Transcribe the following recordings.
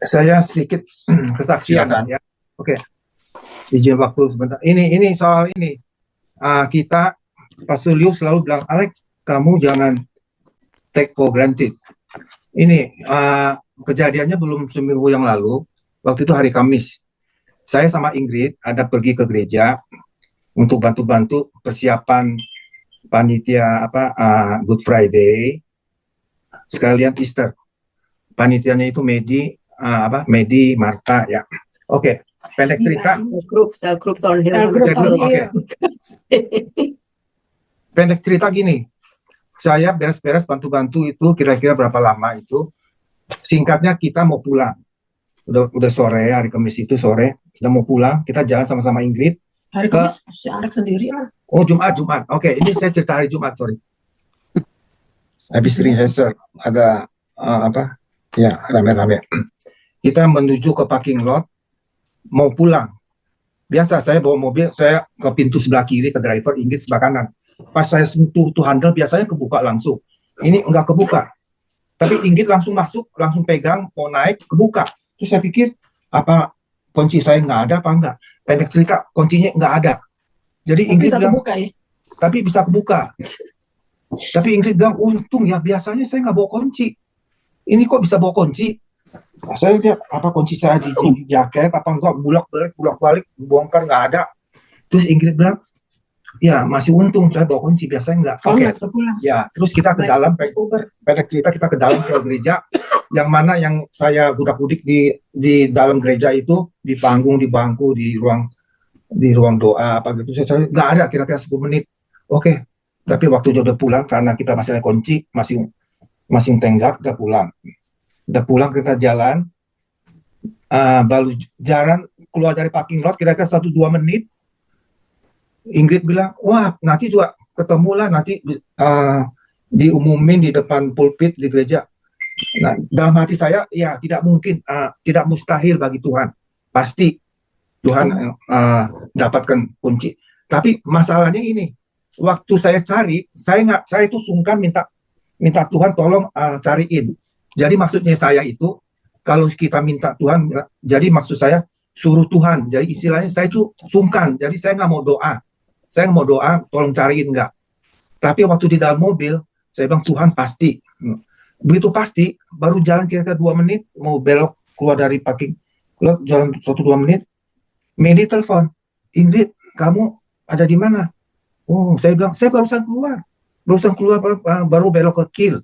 Saya sedikit kesaksian Silakan. ya. Oke, izin waktu sebentar. Ini soal ini. Kita Pak Suryo selalu bilang, Alex, kamu jangan take for granted. Ini kejadiannya belum seminggu yang lalu. Waktu itu hari Kamis. Saya sama Ingrid ada pergi ke gereja untuk bantu-bantu persiapan panitia Good Friday sekalian Easter. Panitianya itu Medi Marta ya. Oke, pendek cerita. Sel grup Thornhill. Oke. Pendek cerita gini. Saya beres-beres bantu-bantu itu kira-kira berapa lama itu. Singkatnya kita mau pulang. Udah sore, hari Kamis itu sore, kita mau pulang, kita jalan sama-sama Ingrid. Hari Kamis si Alex sendiri lah. Oh, Jumat. Oke, ini saya cerita hari Jumat, sorry. Habis rehearsal agak rame-rame. Kita menuju ke parking lot, mau pulang. Biasa saya bawa mobil, saya ke pintu sebelah kiri ke driver, Ingrid sebelah kanan. Pas saya sentuh tuh handle, biasanya kebuka langsung. Ini enggak kebuka. Tapi Ingrid langsung masuk, langsung pegang, mau naik, kebuka. Terus saya pikir, apa kunci saya nggak ada apa enggak? Pendek cerita, kuncinya nggak ada. Jadi Ingrid bilang, kebuka, ya? Tapi bisa kebuka. Tapi Ingrid bilang, untung ya, biasanya saya nggak bawa kunci. Ini kok bisa bawa kunci? Nah, saya lihat apa kunci saya di jaket, apa enggak, bulak-balik, bongkar nggak ada. Terus Ingrid bilang, ya masih untung saya bawa kunci, biasanya enggak. Oke. Ya, terus kita ke dalam, pendek cerita kita ke dalam ke gereja, yang mana yang saya gudak-gudik di dalam gereja itu, di panggung, di bangku, di ruang doa apa gitu, saya nggak ada kira-kira 10 menit. Oke. Tapi waktu udah pulang karena kita masih ada kunci, masih tenggak, kita pulang kita jalan, baru jalan keluar dari parking lot kira-kira 1-2 menit. Ingrid bilang, wah nanti juga ketemu lah, nanti diumumin di depan pulpit di gereja. Nah, dalam hati saya, ya tidak mungkin, tidak mustahil bagi Tuhan. Pasti Tuhan dapatkan kunci. Tapi masalahnya ini, waktu saya cari, saya itu sungkan minta Tuhan tolong cariin. Jadi maksudnya saya itu, kalau kita minta Tuhan, jadi maksud saya suruh Tuhan. Jadi istilahnya saya itu sungkan. Jadi saya nggak mau doa. Saya mau doa, tolong cariin enggak. Tapi waktu di dalam mobil, saya bilang Tuhan pasti. Begitu pasti, baru jalan kira-kira 2 menit, mau belok keluar dari parking, jalan 1-2 menit, Medi telepon, Ingrid, kamu ada di mana? Oh, saya bilang, saya barusan keluar, baru belok ke Kil.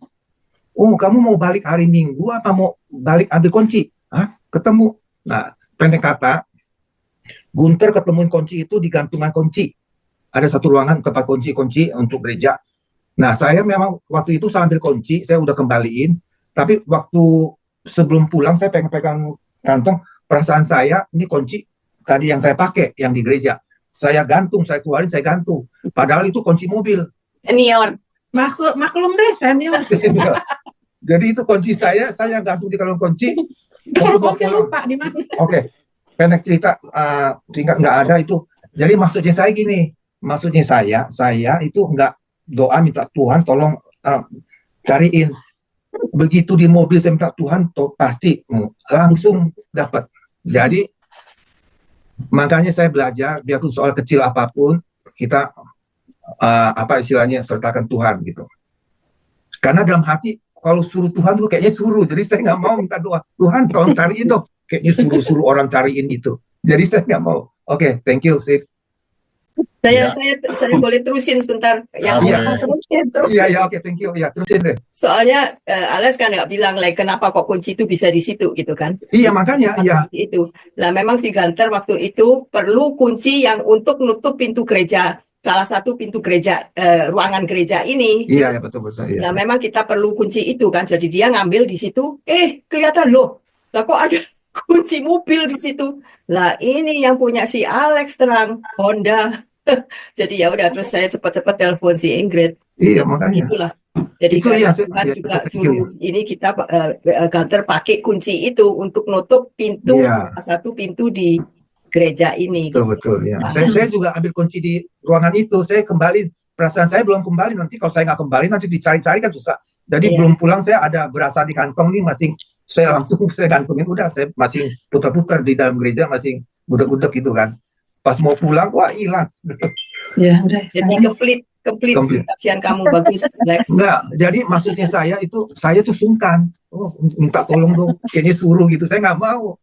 Oh, kamu mau balik hari Minggu apa mau balik ambil kunci? Ketemu. Nah, pendek kata, Gunter ketemuin kunci itu di gantungan kunci. Ada satu ruangan tempat kunci untuk gereja. Nah, saya memang waktu itu saya ambil kunci, saya udah kembaliin. Tapi waktu sebelum pulang, saya pegang kantong. Perasaan saya, ini kunci tadi yang saya pakai, yang di gereja. Saya gantung, saya keluarin, saya gantung. Padahal itu kunci mobil. Senior. Maklum deh, senior. Jadi itu kunci saya gantung di kalung kunci. Kalau kunci lupa di mana? Oke. Pendek cerita, tinggal nggak ada itu. Jadi maksudnya saya gini, saya itu nggak doa minta Tuhan tolong cariin. Begitu di mobil saya minta Tuhan pasti langsung dapat. Jadi makanya saya belajar biarpun soal kecil apapun kita istilahnya sertakan Tuhan gitu. Karena dalam hati kalau suruh Tuhan tuh kayaknya suruh. Jadi saya nggak mau minta doa Tuhan tolong cariin dong. Kayaknya suruh orang cariin itu. Jadi saya nggak mau. Oke, thank you, Sid. Saya boleh terusin sebentar. Oke, thank you. Ya, terusin deh. Soalnya Alex kan nggak bilang kenapa kok kunci itu bisa di situ gitu kan? Iya, makanya ya. Itu. Nah, memang si Gunter waktu itu perlu kunci yang untuk nutup pintu gereja, salah satu pintu gereja, ruangan gereja ini. Iya, betul. Iya. Nah, memang kita perlu kunci itu kan. Jadi dia ngambil di situ. Kelihatan loh. Lah kok ada kunci mobil di situ? Lah ini yang punya si Alex terang Honda. Jadi ya udah, terus saya cepat-cepat telepon si Ingrid. Iya, makanya. Itulah. Jadi Tuhan juga suruh ini kita Gunter pakai kunci itu untuk nutup pintu, satu pintu di gereja ini. Betul ya. Saya juga ambil kunci di ruangan itu. Saya kembali, perasaan saya belum kembali. Nanti kalau saya nggak kembali nanti dicari-cari kan susah. Jadi belum pulang saya ada berasa di kantong nih Saya langsung saya gantungin, udah saya masih putar-putar di dalam gereja, masih gudeg-gudeg gitu kan. Pas mau pulang, wah hilang. Ya, udah. Jadi komplit Komplit. kesaksian kamu bagus, Lex. Enggak, jadi maksudnya saya tuh sungkan. Oh, minta tolong dong, kayaknya suruh gitu. Saya nggak mau.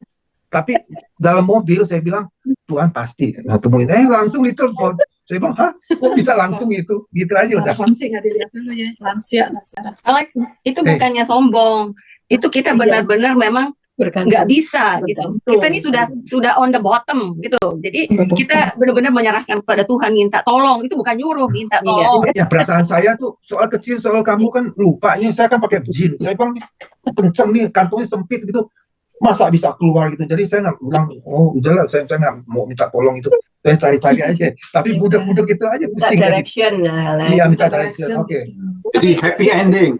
Tapi dalam mobil saya bilang, Tuhan pasti. Nah, temuin, langsung ditelepon. Saya bilang, hah, kok bisa langsung gitu? Gitu aja udah. Kunci nggak dilihat dulu ya, lansia dasar. Alex, itu bukannya sombong. Itu kita benar-benar memang nggak bisa gitu. Kita ini sudah on the bottom gitu. Jadi kita benar-benar menyerahkan kepada Tuhan, minta tolong. Itu bukan nyuruh, minta tolong. Ya perasaan saya tuh soal kecil, soal kamu kan lupa. Ini saya kan pakai jin. Saya bilang kenceng nih, kantongnya sempit gitu. Masa bisa keluar gitu. Jadi saya nggak bilang, oh udahlah, saya nggak mau minta tolong itu. Saya cari-cari aja. Tapi budak-budak gitu aja Minta pusing. direction. Iya, minta direction. Oke. Jadi happy ending.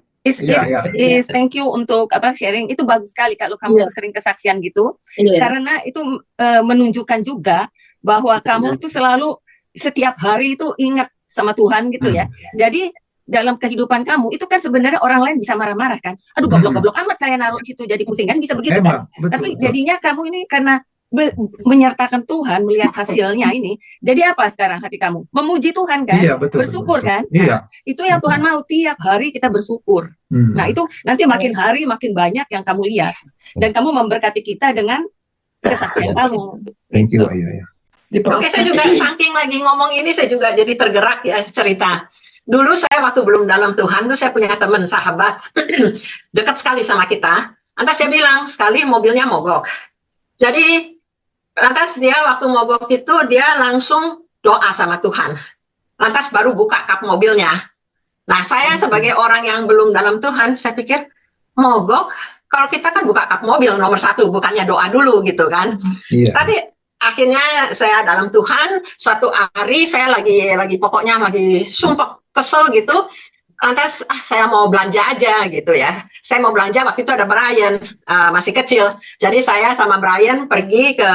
Thank you untuk sharing. Itu bagus sekali kalau kamu sering kesaksian gitu. Karena itu menunjukkan juga bahwa kamu itu selalu setiap hari itu ingat sama Tuhan gitu ya. Jadi dalam kehidupan kamu itu kan sebenarnya orang lain bisa marah-marah kan. Aduh, goblok-goblok amat saya naruh di situ, jadi pusing kan, bisa begitu kan. Betul, Tapi jadinya kamu ini karena menyertakan Tuhan, melihat hasilnya ini, jadi apa sekarang hati kamu? Memuji Tuhan kan? Iya, betul, bersyukur betul. kan? Iya. Nah, itu yang Tuhan mau, tiap hari kita bersyukur. Nah, itu nanti makin hari makin banyak yang kamu lihat, dan kamu memberkati kita dengan kesaksian kamu. Thank you. Iya. Oke, saya juga saking lagi ngomong ini, saya juga jadi tergerak ya cerita. Dulu saya waktu belum dalam Tuhan tuh saya punya teman sahabat dekat sekali sama kita. Lantas saya bilang sekali mobilnya mogok. Jadi lantas dia waktu mogok itu dia langsung doa sama Tuhan. Lantas baru buka kap mobilnya. Nah, saya sebagai orang yang belum dalam Tuhan, saya pikir mogok. Kalau kita kan buka kap mobil nomor satu, bukannya doa dulu gitu kan. Iya. Tapi akhirnya saya dalam Tuhan, suatu hari saya lagi pokoknya lagi sumpah kesel gitu. Lantas saya mau belanja aja gitu ya. Saya mau belanja, waktu itu ada Brian, masih kecil. Jadi saya sama Brian pergi ke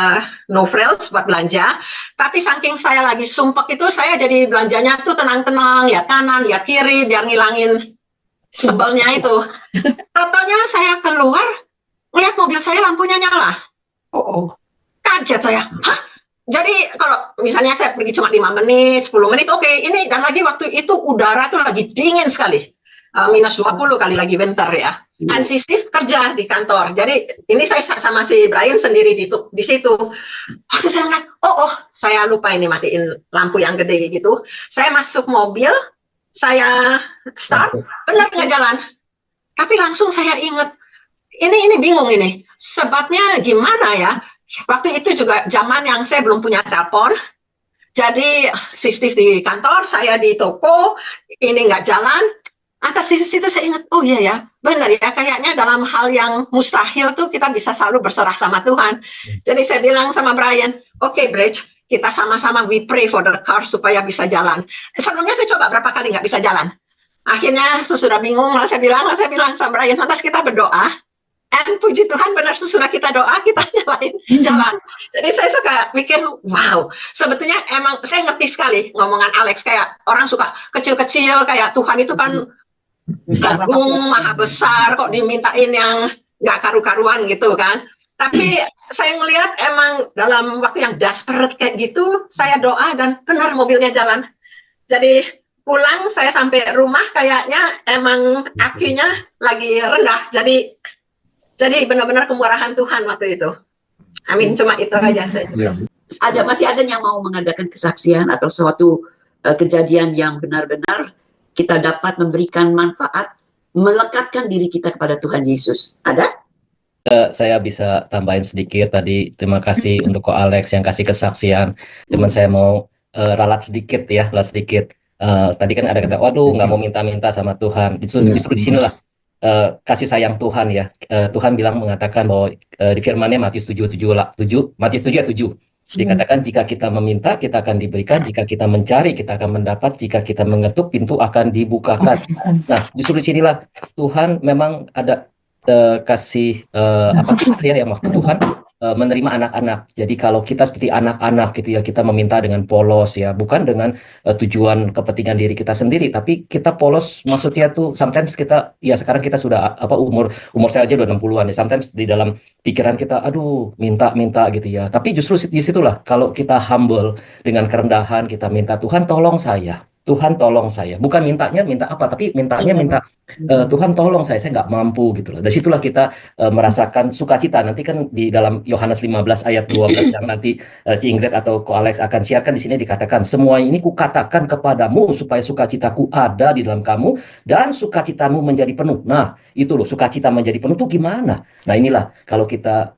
No Frills buat belanja. Tapi saking saya lagi sumpah itu, saya jadi belanjanya tuh tenang-tenang, lihat kanan, lihat kiri, biar ngilangin sebelnya itu. Totalnya saya keluar, lihat mobil saya lampunya nyala. Kaget saya. Hah? Jadi kalau misalnya saya pergi cuma 5 menit, 10 menit, oke. Ini dan lagi waktu itu udara tuh lagi dingin sekali. Minus 20 kali lagi winter ya. Dan si Steve kerja di kantor. Jadi ini saya sama si Brian sendiri di situ. Waktu saya ngeliat, saya lupa ini matiin lampu yang gede gitu. Saya masuk mobil, saya start, benar nggak jalan. Tapi langsung saya ingat, ini bingung ini. Sebabnya gimana ya? Waktu itu juga zaman yang saya belum punya telepon. Jadi si Steve di kantor, saya di toko, ini nggak jalan. Atas di situ saya ingat, oh iya ya, benar ya, kayaknya dalam hal yang mustahil tuh kita bisa selalu berserah sama Tuhan. Jadi saya bilang sama Brian, oke, Bridge, kita sama-sama we pray for the car supaya bisa jalan. Sebelumnya saya coba berapa kali nggak bisa jalan. Akhirnya sudah bingung, saya bilang sama Brian, lantas kita berdoa. Dan puji Tuhan benar sesudah kita doa kita nyalain jalan. Jadi saya suka pikir wow, sebetulnya emang saya ngerti sekali ngomongan Alex, kayak orang suka kecil-kecil, kayak Tuhan itu kan agung, maha besar, kok dimintain yang nggak karu-karuan gitu kan. Tapi saya ngelihat emang dalam waktu yang desperate kayak gitu, saya doa dan benar mobilnya jalan. Jadi pulang saya sampai rumah kayaknya emang akinya lagi rendah. Jadi benar-benar kemurahan Tuhan waktu itu. Amin, cuma itu aja saja. Masih ada yang mau mengadakan kesaksian atau suatu kejadian yang benar-benar kita dapat memberikan manfaat, melekatkan diri kita kepada Tuhan Yesus. Ada? Saya bisa tambahin sedikit tadi. Terima kasih untuk Ko Alex yang kasih kesaksian. Cuman saya mau ralat sedikit. Tadi kan ada kata, waduh nggak mau minta-minta sama Tuhan. Justru di sinilah kasih sayang Tuhan ya. Tuhan mengatakan bahwa di firman-Nya Matius 7 ayat 7 dikatakan, jika kita meminta kita akan diberikan, jika kita mencari kita akan mendapat, jika kita mengetuk pintu akan dibukakan. Nah, justru di sinilah Tuhan memang ada kasih apa ya yang waktu Tuhan menerima anak-anak. Jadi kalau kita seperti anak-anak gitu ya, kita meminta dengan polos ya, bukan dengan tujuan kepentingan diri kita sendiri, tapi kita polos maksudnya tuh sometimes kita ya sekarang kita sudah umur saya aja udah 60-an ya. Sometimes di dalam pikiran kita aduh minta gitu ya. Tapi justru di situlah kalau kita humble dengan kerendahan kita minta Tuhan tolong saya. Tuhan tolong saya, bukan mintanya minta apa, tapi mintanya minta Tuhan tolong saya nggak mampu gitu loh. Dari situlah kita merasakan sukacita. Nanti kan di dalam Yohanes 15 ayat 12 yang nanti Ci Ingrid atau Ko Alex akan siarkan di sini dikatakan, semua ini kukatakan kepadamu supaya sukacitaku ada di dalam kamu dan sukacitamu menjadi penuh. Nah, itu loh sukacita menjadi penuh tuh gimana? Nah, inilah kalau kita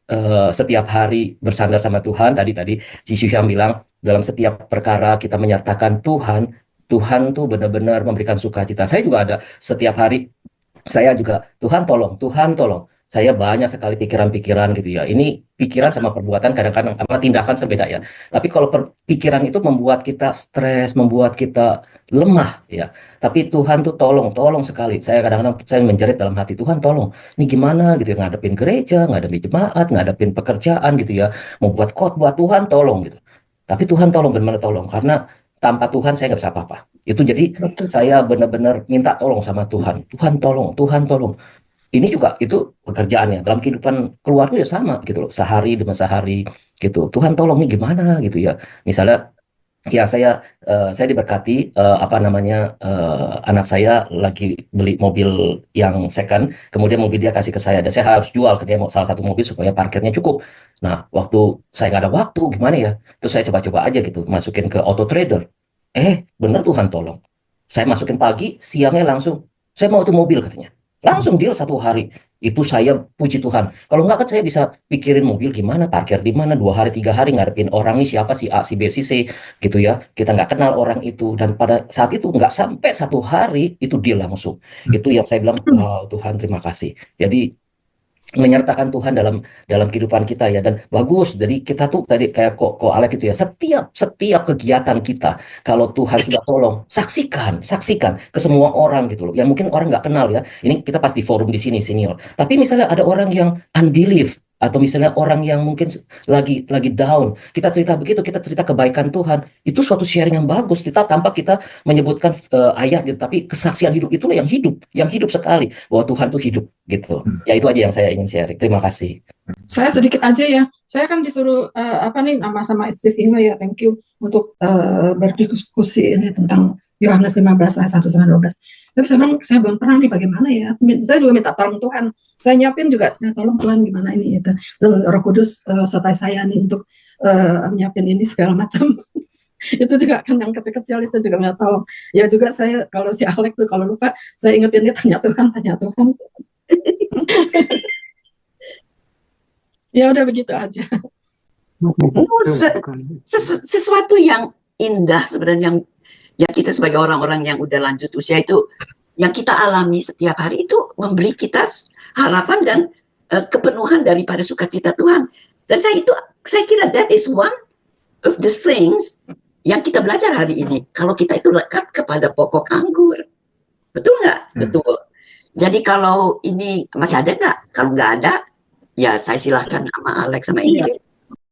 setiap hari bersandar sama Tuhan, tadi Ci Syuhyam bilang dalam setiap perkara kita menyertakan Tuhan tuh benar-benar memberikan sukacita. Saya juga ada setiap hari, saya juga Tuhan tolong. Saya banyak sekali pikiran-pikiran gitu ya. Ini pikiran sama perbuatan kadang-kadang sama tindakan berbeda ya. Tapi kalau pikiran itu membuat kita stres, membuat kita lemah ya. Tapi Tuhan tuh tolong sekali. Saya kadang-kadang saya menjerit dalam hati, Tuhan tolong. Ini gimana gitu ya, ngadepin gereja, ngadepin jemaat, ngadepin pekerjaan gitu ya. Membuat khotbah, Tuhan tolong gitu. Tapi Tuhan tolong, benar-benar tolong. Karena tanpa Tuhan saya nggak bisa apa-apa. Itu jadi saya benar-benar minta tolong sama Tuhan. Tuhan tolong. Ini juga itu pekerjaannya. Dalam kehidupan keluarga ya sama gitu loh. Sehari demi sehari gitu. Tuhan tolong nih gimana gitu ya. Misalnya ya saya diberkati anak saya lagi beli mobil yang second, kemudian mobil dia kasih ke saya dan saya harus jual ke dia salah satu mobil supaya parkirnya cukup. Nah, waktu saya nggak ada waktu gimana ya? Terus saya coba-coba aja gitu, masukin ke Auto Trader. Bener Tuhan tolong. Saya masukin pagi, siangnya langsung saya mau tuh mobil katanya. Langsung deal 1 hari. Itu saya puji Tuhan. Kalau nggak kan saya bisa pikirin mobil gimana, parkir di mana, 2 hari, 3 hari ngadepin orang nih siapa si A, si B, si C gitu ya. Kita nggak kenal orang itu dan pada saat itu nggak sampai 1 hari itu deal langsung. Itu yang saya bilang, wow Tuhan terima kasih. Jadi menyertakan Tuhan dalam kehidupan kita ya, dan bagus. Jadi kita tuh tadi kayak Ko Alex gitu ya, setiap kegiatan kita kalau Tuhan sudah tolong, saksikan ke semua orang gitu loh, yang mungkin orang nggak kenal ya. Ini kita pasti forum di sini senior, tapi misalnya ada orang yang unbelief atau misalnya orang yang mungkin lagi down, kita cerita begitu, kita cerita kebaikan Tuhan, itu suatu sharing yang bagus. Kita tanpa kita menyebutkan ayat gitu, tapi kesaksian hidup itulah yang hidup sekali bahwa Tuhan tuh hidup gitu. Ya itu aja yang saya ingin sharing. Terima kasih. Saya sedikit aja ya. Saya kan disuruh sama Steve Inge ya. Thank you untuk berdiskusi ini tentang Yohanes 15 ayat 1-12. Tapi sekarang saya belum pernah nih bagaimana ya. Saya juga minta tolong Tuhan. Saya nyiapin juga, saya tolong Tuhan gimana ini itu. Roh Kudus sertai saya nih untuk nyiapin ini segala macam. Itu juga kan yang kecil-kecil itu juga minta tolong. Ya juga saya kalau si Alex tuh kalau lupa saya ingetin dia tanya Tuhan. Ya udah begitu aja. Sesuatu yang indah sebenarnya yang kita sebagai orang-orang yang udah lanjut usia itu yang kita alami setiap hari itu memberi kita harapan dan kepenuhan daripada sukacita Tuhan. Dan saya kira that is one of the things yang kita belajar hari ini. Kalau kita itu lekat kepada pokok anggur, betul nggak? Betul. Jadi kalau ini masih ada nggak? Kalau nggak ada, ya saya silahkan sama Alex sama Ingrid.